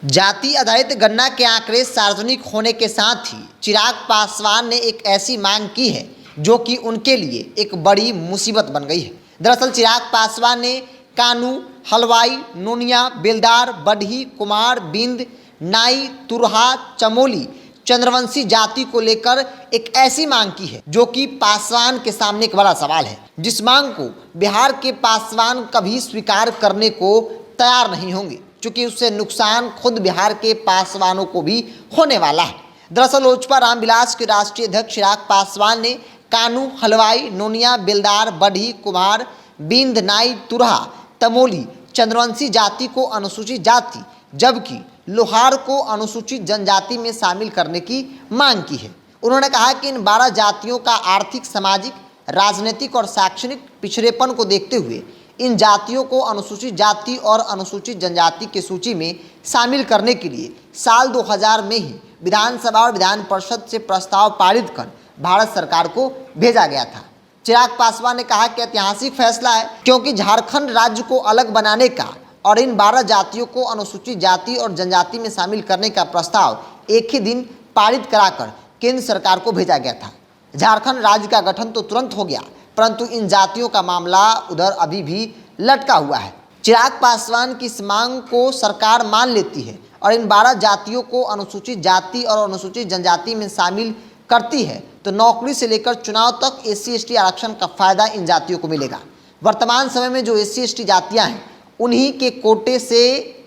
जाति आधारित गणना के आंकड़े सार्वजनिक होने के साथ ही चिराग पासवान ने एक ऐसी मांग की है जो कि उनके लिए एक बड़ी मुसीबत बन गई है। दरअसल चिराग पासवान ने कानू, हलवाई, नोनिया, बेलदार, बडही, कुमार, बिंद, नाई, तुरहा, चमोली, चंद्रवंशी जाति को लेकर एक ऐसी मांग की है जो कि पासवान के सामने एक बड़ा सवाल है, जिस मांग को बिहार के पासवान कभी स्वीकार करने को तैयार नहीं होंगे, क्योंकि उससे नुकसान खुद बिहार के पासवानों को भी होने वाला है। दरअसल लोजपा रामविलास के राष्ट्रीय अध्यक्ष चिराग पासवान ने कानू, हलवाई, नोनिया, बेलदार, बडही, कुम्हार, बिंद, नाई, तुरहा, तमोली, चंद्रवंशी जाति को अनुसूचित जाति जबकि लोहार को अनुसूचित जनजाति में शामिल करने की मांग की है। उन्होंने कहा कि इन 12 जातियों का आर्थिक, सामाजिक, राजनीतिक और शैक्षणिक पिछड़ेपन को देखते हुए इन जातियों को अनुसूचित जाति और अनुसूचित जनजाति की सूची में शामिल करने के लिए साल 2000 में ही विधानसभा और विधान परिषद से प्रस्ताव पारित कर भारत सरकार को भेजा गया था। चिराग पासवान ने कहा कि ऐतिहासिक फैसला है, क्योंकि झारखंड राज्य को अलग बनाने का और इन 12 जातियों को अनुसूचित जाति और जनजाति में शामिल करने का प्रस्ताव एक ही दिन पारित कराकर केंद्र सरकार को भेजा गया था। झारखंड राज्य का गठन तो तुरंत हो गया, परंतु इन जातियों का मामला उधर अभी भी लटका हुआ है। चिराग पासवान की इस मांग को सरकार मान लेती है और इन 12 जातियों को अनुसूचित जाति और अनुसूचित जनजाति में शामिल करती है तो नौकरी से लेकर चुनाव तक SC/ST आरक्षण का फायदा इन जातियों को मिलेगा। वर्तमान समय में जो SC/ST जातियां हैं उन्हीं के कोटे से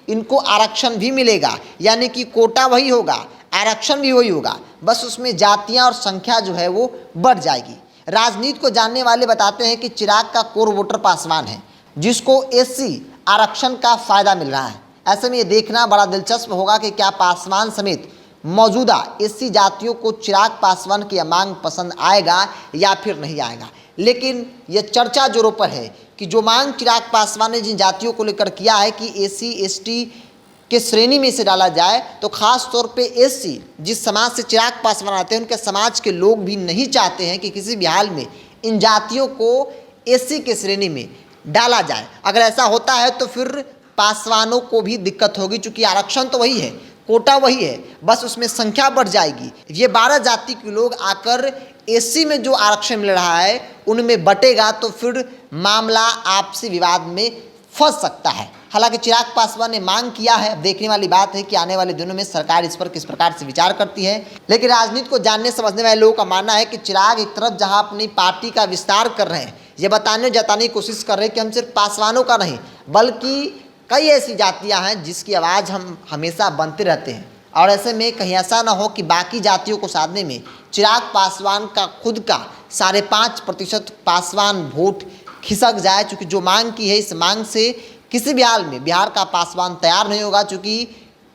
इनको आरक्षण भी मिलेगा, यानी कि कोटा वही होगा, आरक्षण भी वही होगा, बस उसमें जातियां और संख्या जो है वो बढ़ जाएगी। राजनीति को जानने वाले बताते हैं कि चिराग का कोर वोटर पासवान है, जिसको SC आरक्षण का फायदा मिल रहा है। ऐसे में ये देखना बड़ा दिलचस्प होगा कि क्या पासवान समेत मौजूदा SC जातियों को चिराग पासवान की मांग पसंद आएगा या फिर नहीं आएगा। लेकिन यह चर्चा जोरों पर है कि जो मांग चिराग पासवान ने जिन जातियों को लेकर किया है कि SC/ST के श्रेणी में से डाला जाए, तो खास तौर पे SC जिस समाज से चिराग पासवान आते हैं उनके समाज के लोग भी नहीं चाहते हैं कि किसी भी हाल में इन जातियों को SC के श्रेणी में डाला जाए। अगर ऐसा होता है तो फिर पासवानों को भी दिक्कत होगी, क्योंकि आरक्षण तो वही है, कोटा वही है, बस उसमें संख्या बढ़ जाएगी। ये 12 जाति के लोग आकर SC में जो आरक्षण मिल रहा है उनमें बटेगा तो फिर मामला आपसी विवाद में फंस सकता है। हालांकि चिराग पासवान ने मांग किया है, अब देखने वाली बात है कि आने वाले दिनों में सरकार इस पर किस प्रकार से विचार करती है। लेकिन राजनीति को जानने समझने वाले लोगों का मानना है कि चिराग एक तरफ जहां अपनी पार्टी का विस्तार कर रहे हैं, ये बताने जताने की कोशिश कर रहे हैं कि हम सिर्फ पासवानों का नहीं बल्कि कई ऐसी जातियां हैं जिसकी आवाज़ हम हमेशा बनते रहते हैं, और ऐसे में कहीं ऐसा ना हो कि बाकी जातियों को साधने में चिराग पासवान का खुद का 5.5% पासवान वोट खिसक जाए। चूँकि जो मांग की है, इस मांग से किसी भी हाल में बिहार का पासवान तैयार नहीं होगा, चूँकि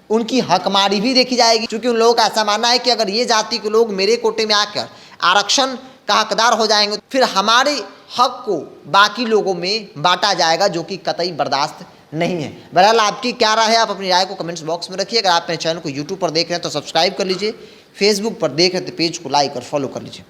उनकी हकमारी भी देखी जाएगी। क्योंकि उन लोगों का ऐसा मानना है कि अगर ये जाति के लोग मेरे कोटे में आकर आरक्षण का हकदार हो जाएंगे फिर हमारे हक को बाकी लोगों में बांटा जाएगा, जो कि कतई बर्दाश्त नहीं है। बहरहाल आपकी क्या राय है, आप अपनी राय को कमेंट्स बॉक्स में रखिए। अगर आप मेरे चैनल को यूट्यूब पर देख रहे हैं तो सब्सक्राइब कर लीजिए, फेसबुक पर देख रहे हैं तो पेज को लाइक और फॉलो कर लीजिए।